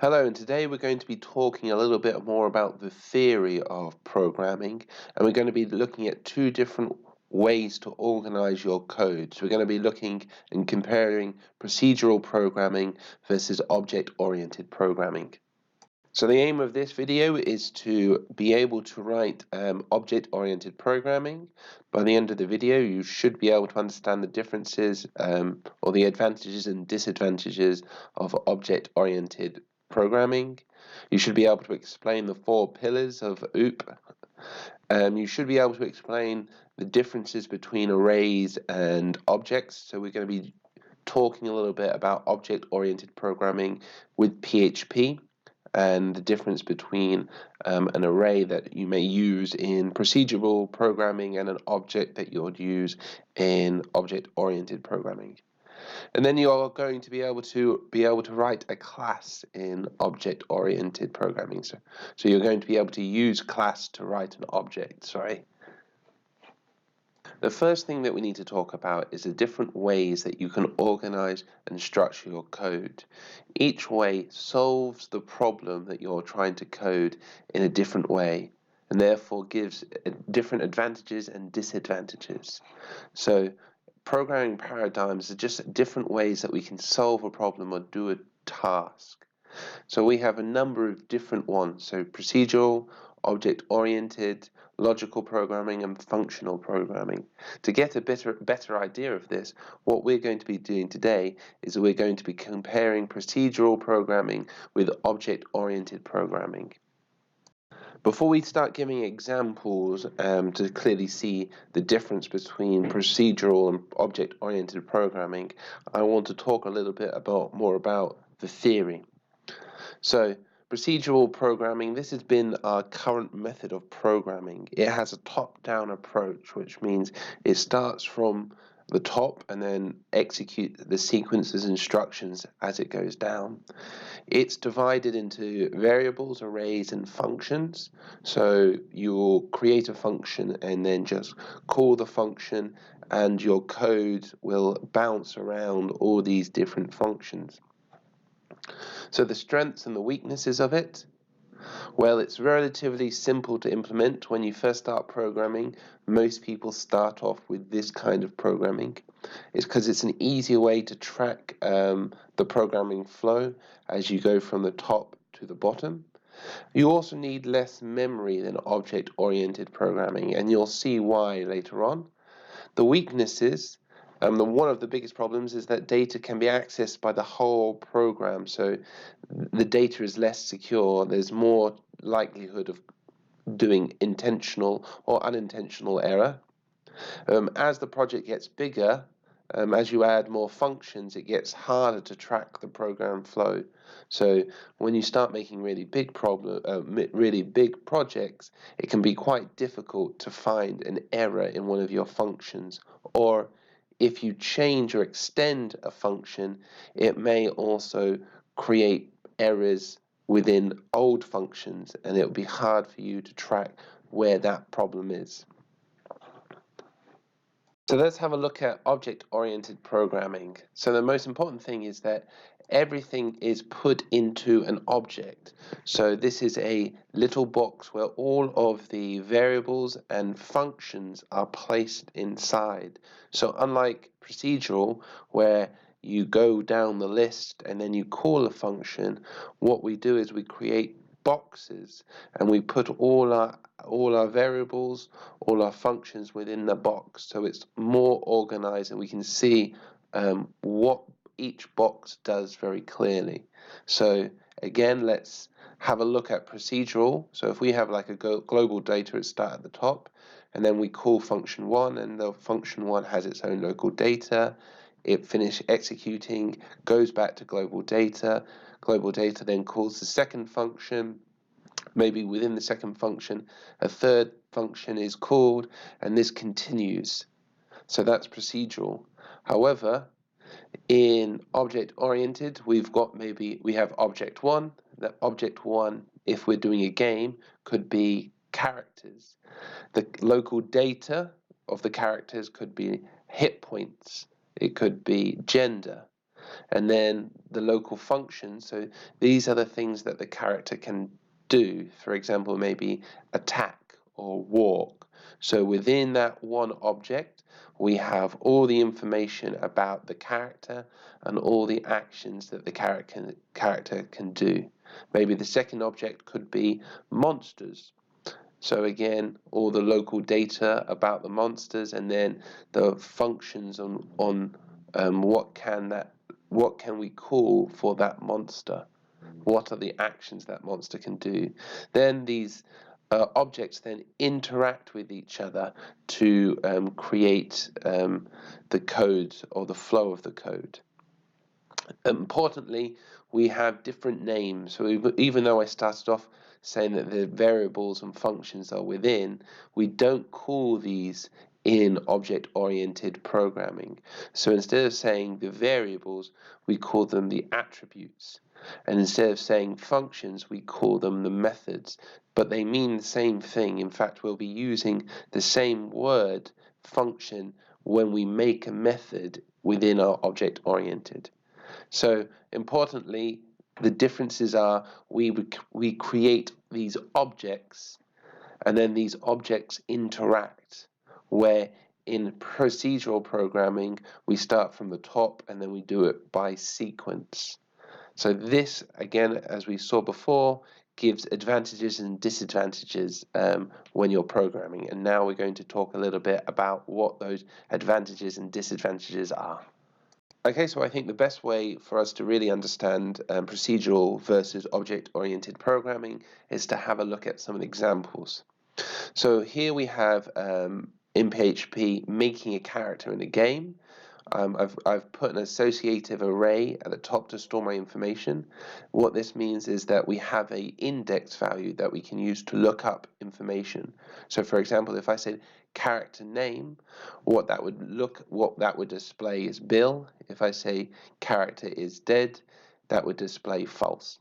Hello, and today we're going to be talking a little bit more about the theory of programming, and we're going to be looking at two different ways to organize your code. So we're going to be looking and comparing procedural programming versus object-oriented programming. So the aim of this video is to be able to write object-oriented programming. By the end of the video, you should be able to understand the differences or the advantages and disadvantages of object-oriented programming. You should be able to explain the 4 pillars of OOP. You should be able to explain the differences between arrays and objects. So we're going to be talking a little bit about object-oriented programming with PHP and the difference between an array that you may use in procedural programming and an object that you would use in object-oriented programming. And then you are going to be able to write a class in object-oriented programming. So you're going to be able to use class to write an object. The first thing that we need to talk about is the different ways that you can organize and structure your code. Each way solves the problem that you're trying to code in a different way, and therefore gives different advantages and disadvantages. So programming paradigms are just different ways that we can solve a problem or do a task. So we have a number of different ones. So procedural, object-oriented, logical programming, and functional programming. To get a better idea of this, what we're going to be doing today is we're going to be comparing procedural programming with object-oriented programming. Before we start giving examples to clearly see the difference between procedural and object-oriented programming, I want to talk a little bit more about the theory. So procedural programming, this has been our current method of programming. It has a top-down approach, which means it starts from the top and then execute the sequences instructions as it goes down. It's divided into variables, arrays, and functions. So you'll create a function and then just call the function, and your code will bounce around all these different functions. So the strengths and the weaknesses of it, well, it's relatively simple to implement. When you first start programming, most people start off with this kind of programming. It's because it's an easier way to track the programming flow as you go from the top to the bottom. You also need less memory than object-oriented programming, and you'll see why later on. The weaknesses, one of the biggest problems is that data can be accessed by the whole program, so the data is less secure. There's more likelihood of doing intentional or unintentional error. As the project gets bigger, as you add more functions, it gets harder to track the program flow. So when you start making really big projects, it can be quite difficult to find an error in one of your functions. Or if you change or extend a function, it may also create errors within old functions, and it will be hard for you to track where that problem is. So let's have a look at object-oriented programming. So the most important thing is that everything is put into an object. So this is a little box where all of the variables and functions are placed inside. So unlike procedural, where you go down the list and then you call a function, what we do is we create boxes and we put all our variables, all our functions within the box, so it's more organized and we can see what each box does very clearly. So again, let's have a look at procedural. So if we have like a global data, it starts at the top, and then we call function 1, and the function 1 has its own local data. It finishes executing, goes back to global data. Global data then calls the second function. Maybe within the second function, a third function is called, and this continues. So that's procedural. However, in object-oriented, we have object 1. That object 1, if we're doing a game, could be characters. The local data of the characters could be hit points. It could be gender. And then the local functions, so these are the things that the character can do. For example, maybe attack or walk. So within that one object, we have all the information about the character and all the actions that the character can do. Maybe the second object could be monsters. So again, all the local data about the monsters, and then the functions on what can we call for that monster? What are the actions that monster can do? Then these objects then interact with each other to create the code or the flow of the code. Importantly, we have different names. So even though I started off saying that the variables and functions are within, we don't call these in object-oriented programming. So instead of saying the variables, we call them the attributes. And instead of saying functions, we call them the methods. But they mean the same thing. In fact, we'll be using the same word, function, when we make a method within our object-oriented. So importantly, the differences are we create these objects, and then these objects interact, where in procedural programming, we start from the top and then we do it by sequence. So this, again, as we saw before, gives advantages and disadvantages when you're programming. And now we're going to talk a little bit about what those advantages and disadvantages are. Okay, so I think the best way for us to really understand procedural versus object-oriented programming is to have a look at some of the examples. So here we have in PHP making a character in a game. I've put an associative array at the top to store my information. What this means is that we have an index value that we can use to look up information. So for example, if I said character name, what that would display is Bill. If I say character is dead, that would display false.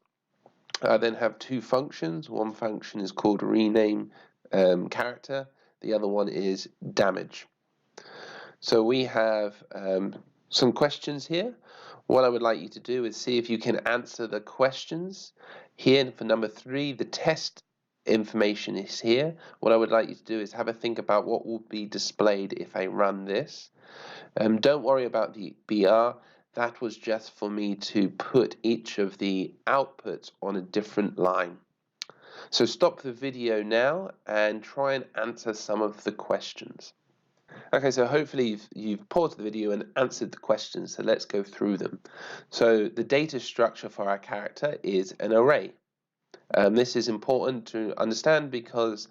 I then have two functions. One function is called rename character. The other one is damage. So we have some questions here. What I would like you to do is see if you can answer the questions. Here for number 3, the test information is here. What I would like you to do is have a think about what will be displayed if I run this. Don't worry about the BR. That was just for me to put each of the outputs on a different line. So stop the video now and try and answer some of the questions. Okay, so hopefully you've paused the video and answered the questions, so let's go through them. So the data structure for our character is an array. This is important to understand because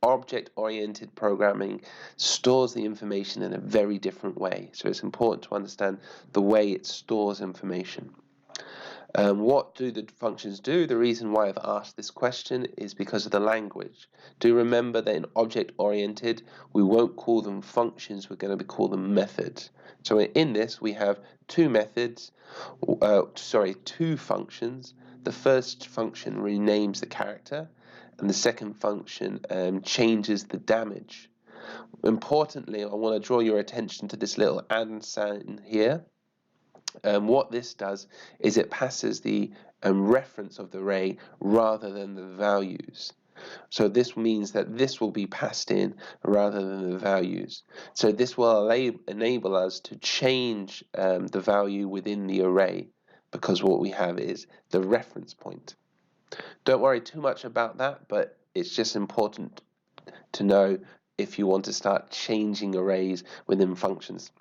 object-oriented programming stores the information in a very different way. So it's important to understand the way it stores information. What do the functions do? The reason why I've asked this question is because of the language. Do remember that in object-oriented, we won't call them functions, we're going to call them methods. So in this, we have two functions. The first function renames the character, and the second function changes the damage. Importantly, I want to draw your attention to this little and sign here. What this does is it passes the reference of the array rather than the values. So this means that this will be passed in rather than the values. So this will enable us to change the value within the array, because what we have is the reference point. Don't worry too much about that, but it's just important to know if you want to start changing arrays within functions.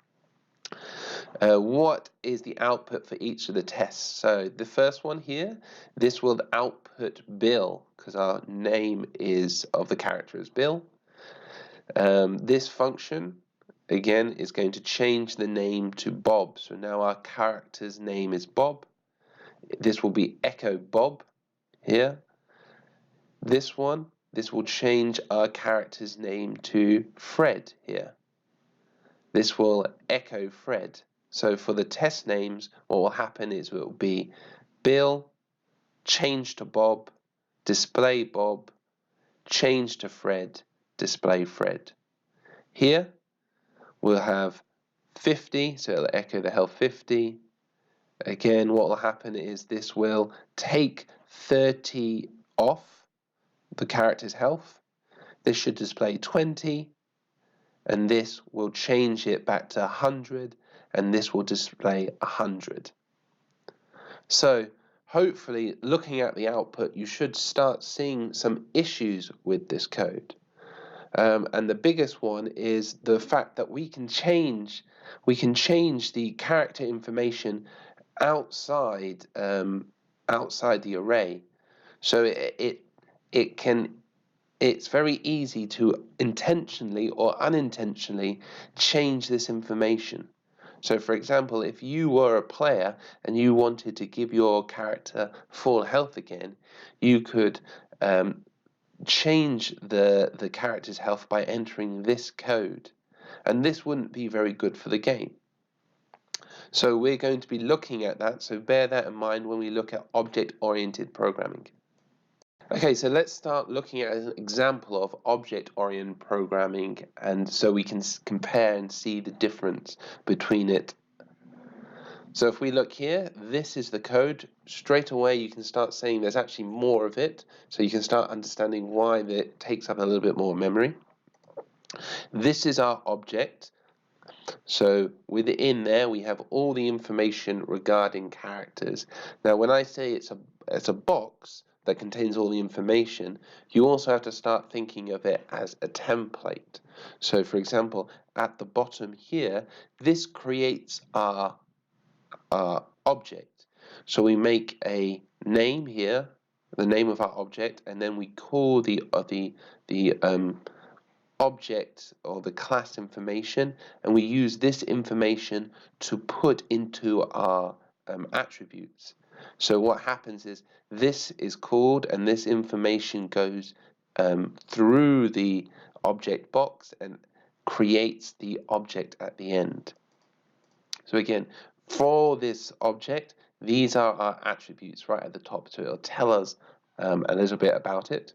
What is the output for each of the tests? So the first one here, this will output Bill, because our name of the character is Bill. This function, again, is going to change the name to Bob. So now our character's name is Bob. This will be echo Bob here. This will change our character's name to Fred here. This will echo Fred. So for the test names, what will happen is it will be Bill, change to Bob, display Bob, change to Fred, display Fred. Here we'll have 50, so it'll echo the health 50, Again, what will happen is this will take 30 off the character's health. This should display 20, and this will change it back to 100, and this will display 100. So hopefully, looking at the output, you should start seeing some issues with this code. And the biggest one is the fact that we can change the character information outside the array. So it's very easy to intentionally or unintentionally change this information. So for example, if you were a player and you wanted to give your character full health again, you could change the character's health by entering this code, and this wouldn't be very good for the game. So we're going to be looking at that, so bear that in mind when we look at object-oriented programming. Okay, so let's start looking at an example of object-oriented programming, and so we can compare and see the difference between it. So if we look here, this is the code. Straight away you can start saying there's actually more of it, so you can start understanding why it takes up a little bit more memory. This is our object. So within there we have all the information regarding characters. Now when I say it's a box that contains all the information, you also have to start thinking of it as a template. So for example, at the bottom here, this creates our object. So we make a name here, the name of our object, and then we call the object or the class information, and we use this information to put into our attributes. So what happens is this is called, and this information goes through the object box and creates the object at the end. So again, for this object, these are our attributes right at the top, so it'll tell us a little bit about it.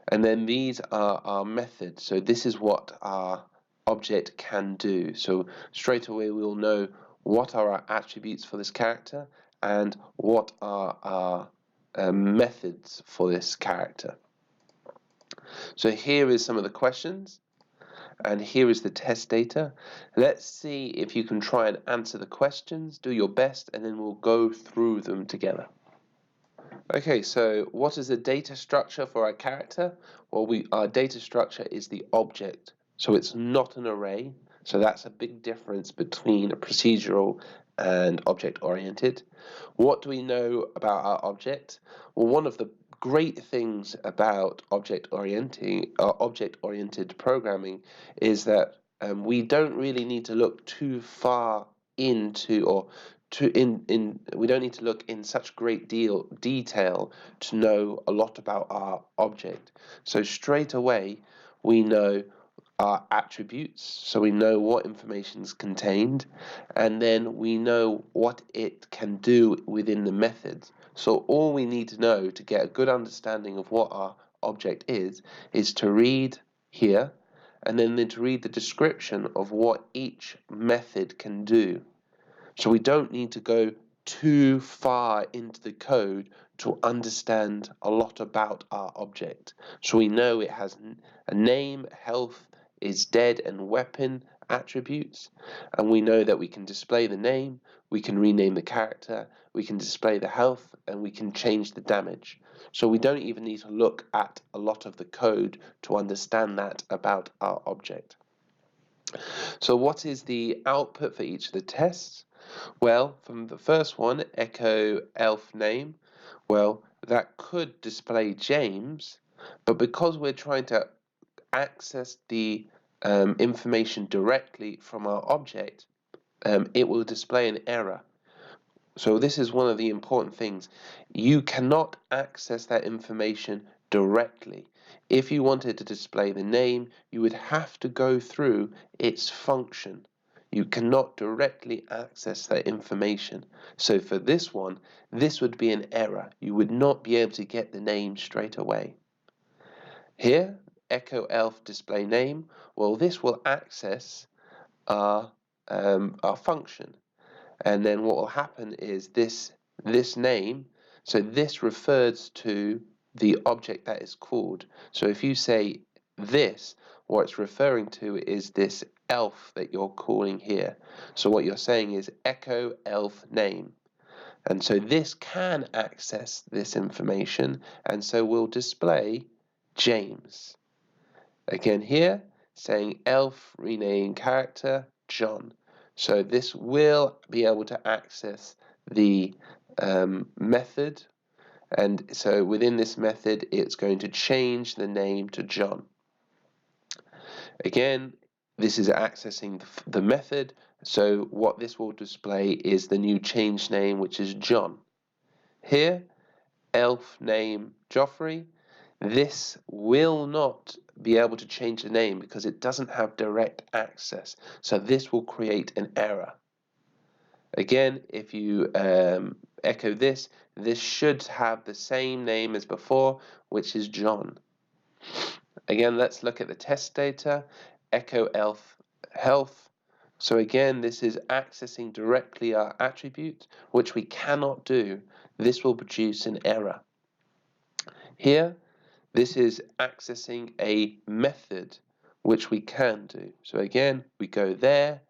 And then these are our methods. So this is what our object can do. So straight away we'll know what are our attributes for this character and what are our methods for this character. So here is some of the questions, and here is the test data. Let's see if you can try and answer the questions, do your best, and then we'll go through them together. Okay, so what is the data structure for our character? Well, our data structure is the object, so it's not an array. So that's a big difference between a procedural and object-oriented. What do we know about our object? Well, one of the great things about object-oriented programming is that we don't really need to look too far into we don't need to look in such great detail to know a lot about our object. So straight away we know our attributes, so we know what information is contained, and then we know what it can do within the methods. So all we need to know to get a good understanding of what our object is to read here, and then to read the description of what each method can do. So we don't need to go too far into the code to understand a lot about our object. So we know it has a name, health, is dead, and weapon attributes, and we know that we can display the name, we can rename the character, we can display the health, and we can change the damage. So we don't even need to look at a lot of the code to understand that about our object. So what is the output for each of the tests? Well, from the first one, echo elf name, well, that could display James, but because we're trying to access the information directly from our object, it will display an error. So this is one of the important things. You cannot access that information directly. If you wanted to display the name, you would have to go through its function. You cannot directly access that information. So for this one, this would be an error. You would not be able to get the name straight away. Here, echo elf display name, well, this will access our function. and then what will happen is this name, so this refers to the object that is called. So if you say this, what it's referring to is this elf that you're calling here. So what you're saying is echo elf name. And so this can access this information, and so we'll display James. Again here, saying elf rename character John. So this will be able to access the method, and so within this method it's going to change the name to John. Again, this is accessing the method, so what this will display is the new change name, which is John. Here, elf name Joffrey. This will not be able to change the name because it doesn't have direct access, so this will create an error. Again, if you echo this, this should have the same name as before, which is John. Again, let's look at the test data. Echo elf health. So again, this is accessing directly our attribute, which we cannot do. This will produce an error. Here, this is accessing a method, which we can do. So again, we go there.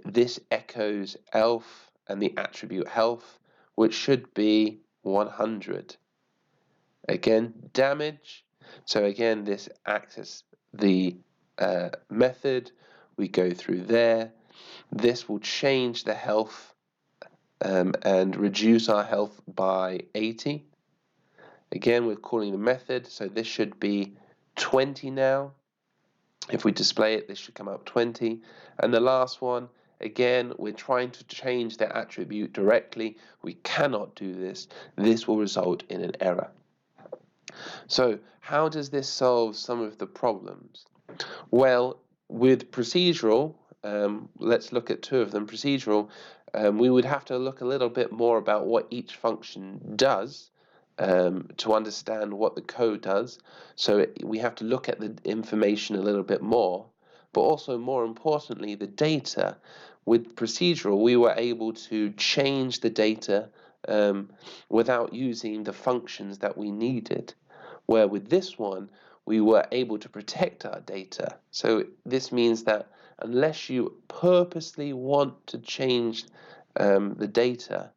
This echoes elf and the attribute health, which should be 100. Again, damage. So again, this accesses the method. We go through there. This will change the health and reduce our health by 80. Again, we're calling the method, so this should be 20 now. If we display it, this should come up 20. And the last one, again, we're trying to change the attribute directly. We cannot do this. This will result in an error. So how does this solve some of the problems? Well, with procedural, let's look at two of them. Procedural, we would have to look a little bit more about what each function does to understand what the code does. So we have to look at the information a little bit more, but also more importantly, the data. With procedural, we were able to change the data without using the functions that we needed. Where with this one, we were able to protect our data. So this means that unless you purposely want to change the data,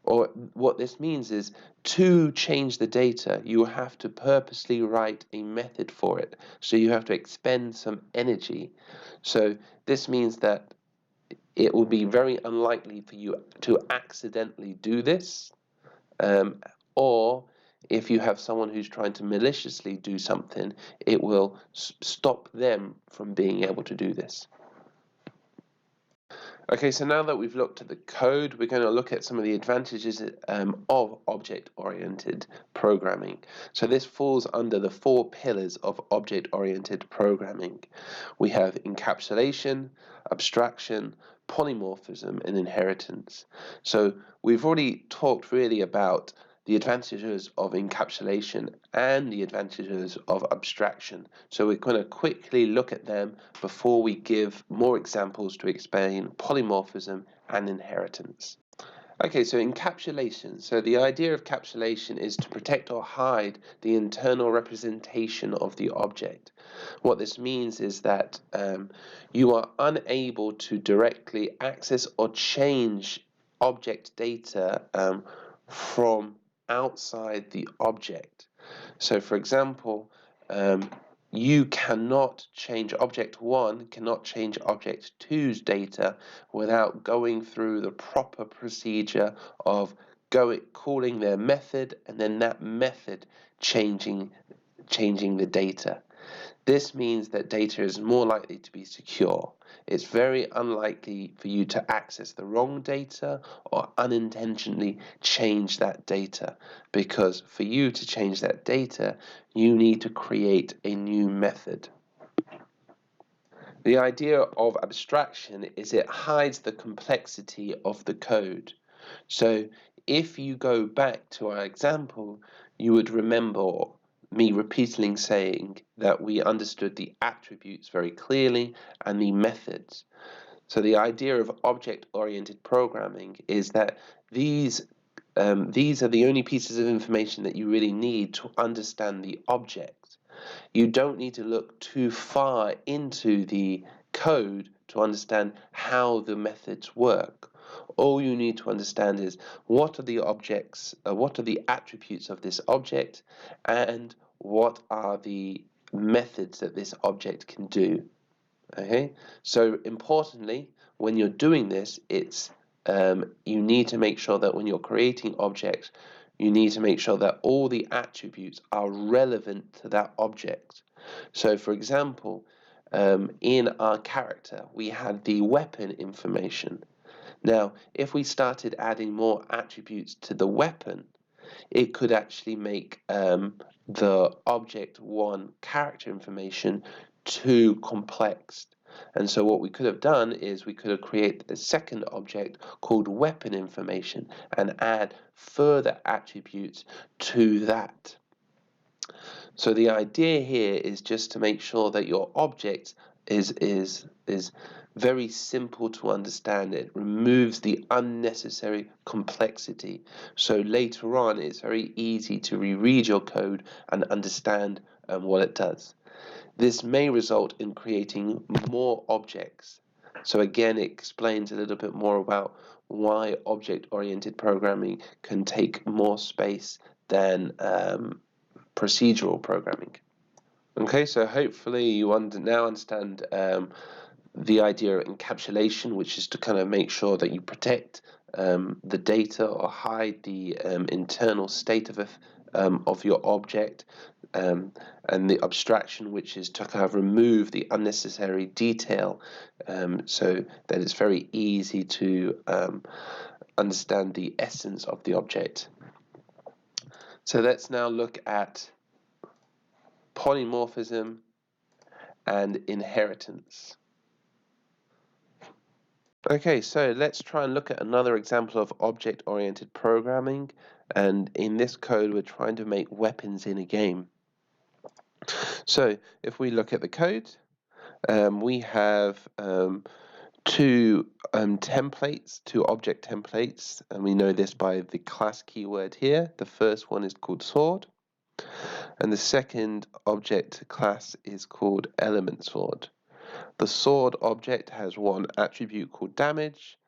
or what this means is to change the data, you have to purposely write a method for it. So you have to expend some energy. So this means that it will be very unlikely for you to accidentally do this, or if you have someone who's trying to maliciously do something, it will stop them from being able to do this. Okay, so now that we've looked at the code, we're going to look at some of the advantages of object-oriented programming. So this falls under the 4 pillars of object-oriented programming. We have encapsulation, abstraction, polymorphism, and inheritance. So we've already talked really about the advantages of encapsulation and the advantages of abstraction. So we're going to quickly look at them before we give more examples to explain polymorphism and inheritance. Okay, so encapsulation. So the idea of encapsulation is to protect or hide the internal representation of the object. What this means is that you are unable to directly access or change object data from outside the object. So for example, you cannot change object 1, cannot change object 2's data without going through the proper procedure of calling their method and then that method changing the data. This means that data is more likely to be secure. It's very unlikely for you to access the wrong data or unintentionally change that data, because for you to change that data, you need to create a new method. The idea of abstraction is it hides the complexity of the code. So if you go back to our example, you would remember me repeatedly saying that we understood the attributes very clearly and the methods. So the idea of object-oriented programming is that these are the only pieces of information that you really need to understand the object. You don't need to look too far into the code to understand how the methods work. All you need to understand is what are the objects, what are the attributes of this object, and what are the methods that this object can do. Okay, so importantly, when you're doing this, you need to make sure that when you're creating objects, you need to make sure that all the attributes are relevant to that object. So, for example, in our character, we had the weapon information. Now, if we started adding more attributes to the weapon, it could actually make the object1 character information too complex. And so what we could have done is we could have created a second object called weapon information and add further attributes to that. So the idea here is just to make sure that your object is very simple to understand. It removes the unnecessary complexity. So later on, it's very easy to reread your code and understand what it does. This may result in creating more objects. So again, it explains a little bit more about why object-oriented programming can take more space than procedural programming. Okay, so hopefully you now understand the idea of encapsulation, which is to kind of make sure that you protect the data or hide the internal state of your object, and the abstraction, which is to kind of remove the unnecessary detail, so that it's very easy to understand the essence of the object. So let's now look at polymorphism and inheritance. Okay, so let's try and look at another example of object-oriented programming, and in this code we're trying to make weapons in a game. So if we look at the code, we have two object templates, and we know this by the class keyword here. The first one is called sword, and the second object class is called element sword. The sword object has one attribute called damage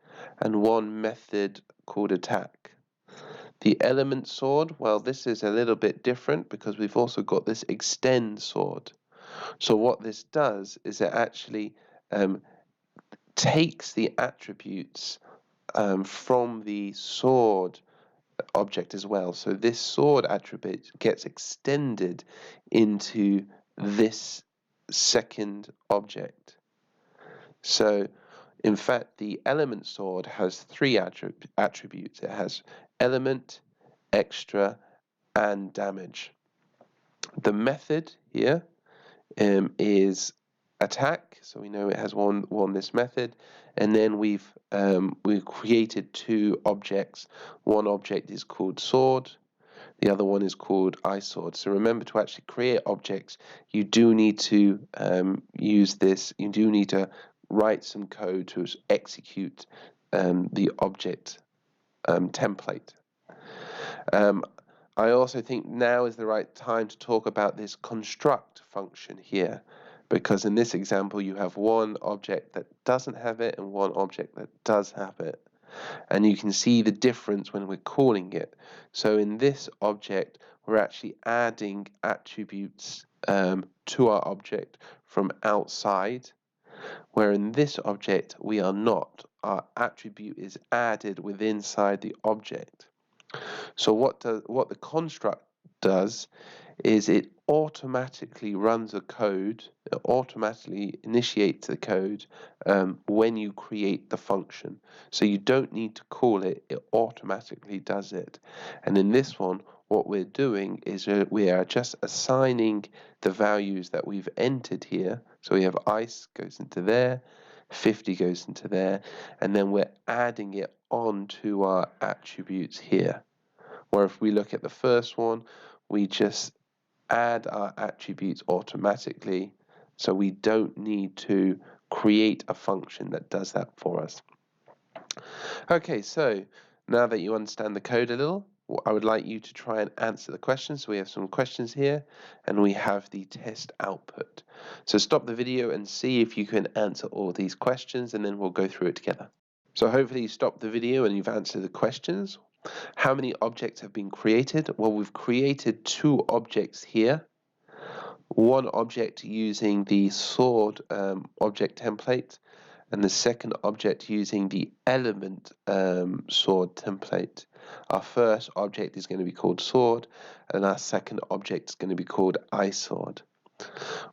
and one method called attack. The element sword, well, this is a little bit different because we've also got this extend sword. So what this does is it actually takes the attributes from the sword object as well. So this sword attribute gets extended into this second object. So in fact, the element sword has three attributes. It has element, extra, and damage. The method here is attack, so we know it has one this method, and then we've created two objects. One object is called sword, the other one is called iSword. So remember, to actually create objects, you do need to use this. You do need to write some code to execute the object template. I also think now is the right time to talk about this construct function here, because in this example you have one object that doesn't have it and one object that does have it. And you can see the difference when we're calling it. So in this object, we're actually adding attributes to our object from outside, where in this object we are not. Our attribute is added within inside the object. So what the construct does is it automatically runs a code, it automatically initiates the code when you create the function. So you don't need to call it, it automatically does it. And in this one, what we're doing is we are just assigning the values that we've entered here. So we have ice goes into there, 50 goes into there, and then we're adding it onto our attributes here. Where if we look at the first one, we just add our attributes automatically, so we don't need to create a function that does that for us. Okay, so now that you understand the code a little, I would like you to try and answer the questions. So we have some questions here, and we have the test output. So stop the video and see if you can answer all these questions, and then we'll go through it together. So hopefully you stopped the video and you've answered the questions. How many objects have been created? Well, we've created 2 objects here. One object using the sword object template, and the second object using the element sword template. Our first object is going to be called sword, and our second object is going to be called iSword.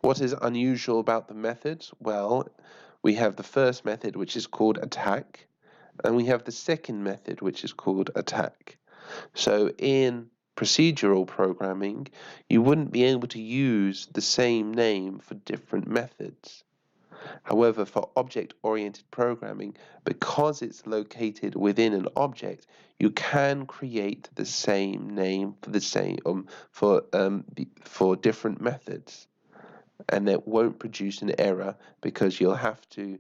What is unusual about the methods? Well, we have the first method, which is called attack, and we have the second method, which is called attack. So in procedural programming, you wouldn't be able to use the same name for different methods. However, for object-oriented programming, because it's located within an object, you can create the same name for the same for different methods, and it won't produce an error because you'll have to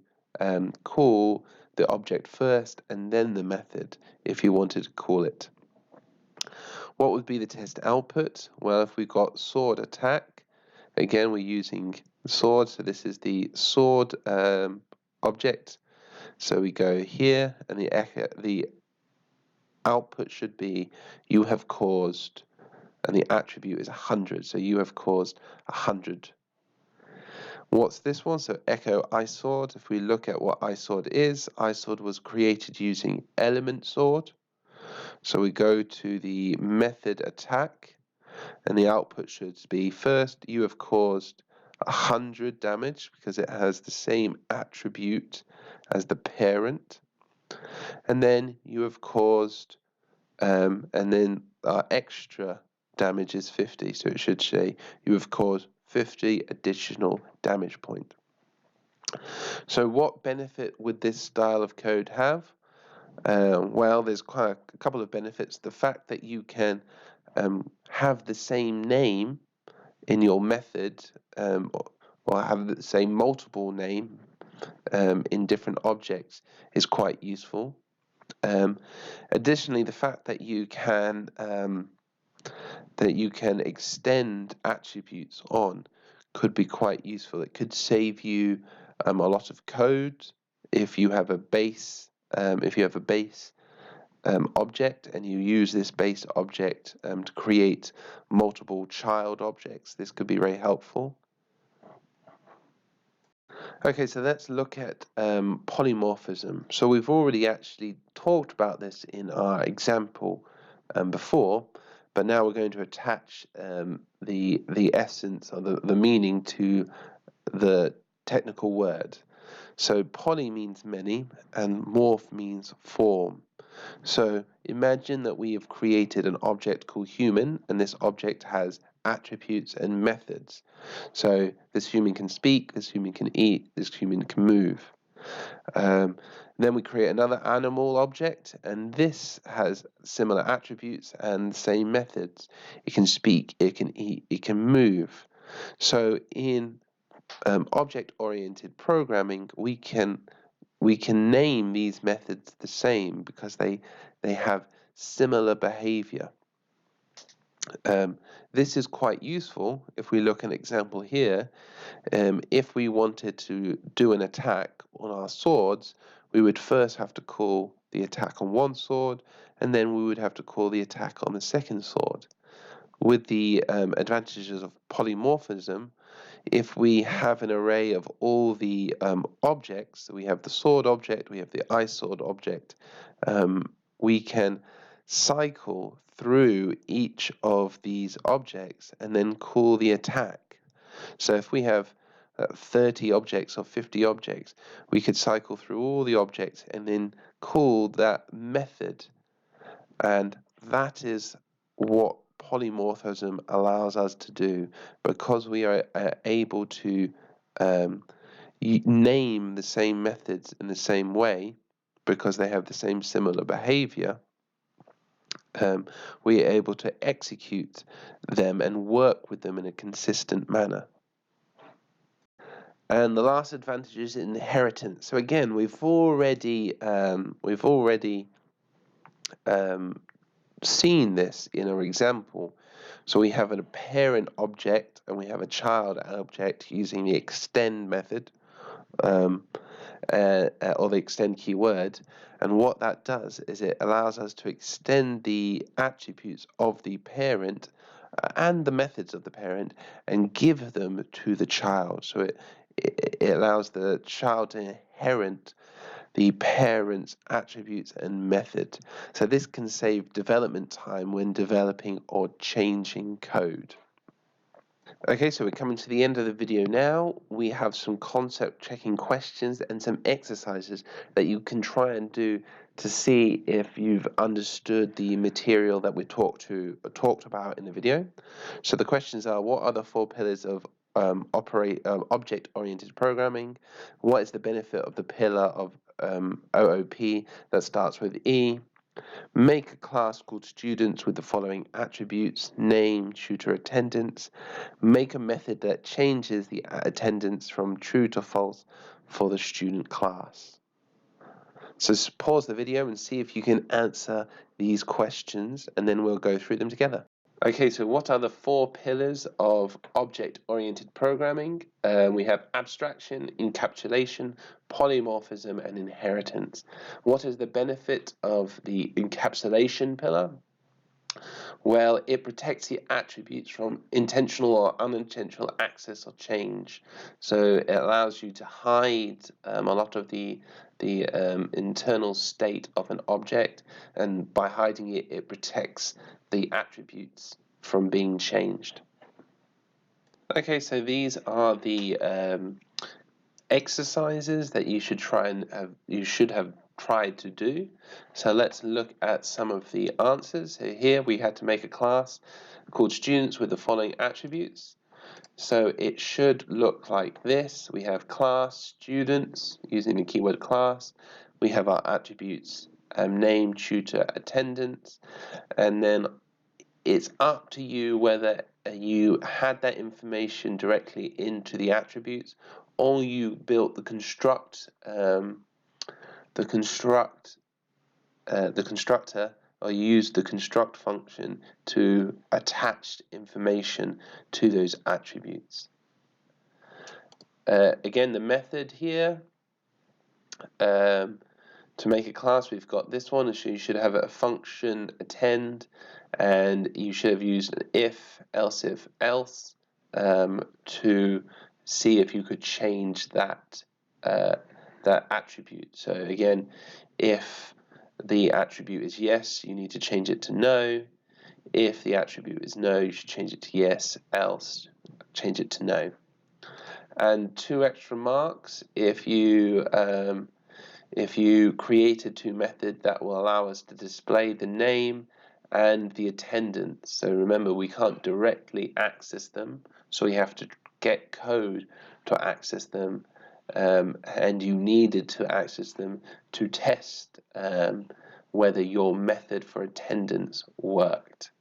call the object first and then the method if you wanted to call it. What would be the test output? Well, if we've got sword attack, again we're using the sword, so this is the sword object. So we go here, and the output should be you have caused, and the attribute is 100, so you have caused 100. What's this one? So echo iSword. If we look at what iSword is, iSword was created using element sword. So we go to the method attack, and the output should be first you have caused 100 damage because it has the same attribute as the parent, and then you have caused and then our extra damage is 50, so it should say you have caused 50 additional damage point. So what benefit would this style of code have? Well, there's quite a couple of benefits. The fact that you can have the same name in your method, or have the same multiple name in different objects is quite useful. Additionally, the fact that you can extend attributes on could be quite useful. It could save you a lot of code if you have a base object and you use this base object to create multiple child objects. This could be very helpful. Okay, so let's look at polymorphism. So we've already actually talked about this in our example before, but now we're going to attach the essence or the meaning to the technical word. So poly means many and morph means form. So imagine that we have created an object called human, and this object has attributes and methods. So this human can speak, this human can eat, this human can move. Then we create another animal object, and this has similar attributes and same methods. It can speak, it can eat, it can move. So in object-oriented programming, we can name these methods the same because they have similar behavior. This is quite useful if we look at an example here. If we wanted to do an attack on our swords, we would first have to call the attack on one sword, and then we would have to call the attack on the second sword. With the advantages of polymorphism, if we have an array of all the objects, so we have the sword object, we have the iSword object, we can cycle through each of these objects and then call the attack. So if we have 30 objects or 50 objects, we could cycle through all the objects and then call that method. And that is what polymorphism allows us to do, because we are able to name the same methods in the same way because they have the same similar behavior. We are able to execute them and work with them in a consistent manner. And the last advantage is inheritance. So again, we've already seen this in our example. So we have a parent object and we have a child object using the extend method, or the extend keyword. And what that does is it allows us to extend the attributes of the parent and the methods of the parent and give them to the child. So it allows the child to inherit the parent's attributes and method. So this can save development time when developing or changing code. Okay, so we're coming to the end of the video now. We have some concept checking questions and some exercises that you can try and do to see if you've understood the material that we talked about in the video. So the questions are: what are the 4 pillars of object-oriented programming? What is the benefit of the pillar of OOP that starts with E? Make a class called students with the following attributes: name, tutor, attendance. Make a method that changes the attendance from true to false for the student class. So pause the video and see if you can answer these questions, and then we'll go through them together. Okay, so what are the 4 pillars of object-oriented programming? We have abstraction, encapsulation, polymorphism, and inheritance. What is the benefit of the encapsulation pillar? Well, it protects the attributes from intentional or unintentional access or change. So it allows you to hide a lot of the internal state of an object, and by hiding it, it protects the attributes from being changed. Okay, so these are the exercises that you should have tried to do. So let's look at some of the answers. So here we had to make a class called students with the following attributes. So it should look like this. We have class students using the keyword class. We have our attributes name, tutor, attendance, and then it's up to you whether you had that information directly into the attributes or you built the constructor or used the construct function to attach information to those attributes. Again, the method here, to make a class, we've got this one, so you should have a function attend, and you should have used an if, else if, else to see if you could change that attribute. So again, if the attribute is yes, you need to change it to no. If the attribute is no, you should change it to yes, else change it to no. And 2 extra marks if you created 2 methods that will allow us to display the name and the attendance. So remember, we can't directly access them, so we have to get code to access them, and you needed to access them to test whether your method for attendance worked.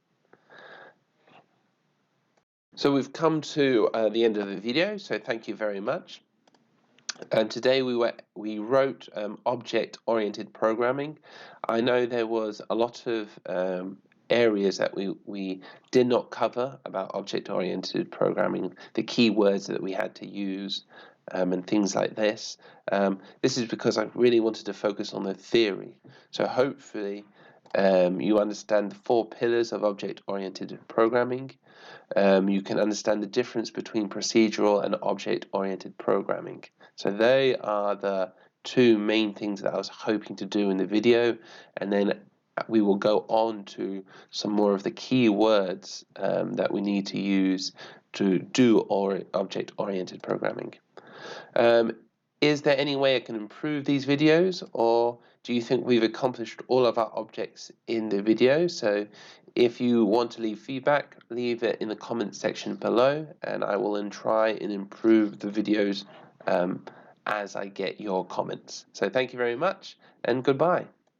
So we've come to the end of the video, so thank you very much. And today we wrote object-oriented programming. I know there was a lot of areas that we did not cover about object-oriented programming, the keywords that we had to use, and things like this. This is because I really wanted to focus on the theory. So hopefully you understand the 4 pillars of object-oriented programming. You can understand the difference between procedural and object-oriented programming. So they are the 2 main things that I was hoping to do in the video, and then we will go on to some more of the key words that we need to use to do object-oriented programming. Is there any way I can improve these videos, or do you think we've accomplished all of our objects in the video? So if you want to leave feedback, leave it in the comment section below, and I will then try and improve the videos as I get your comments. So thank you very much, and goodbye.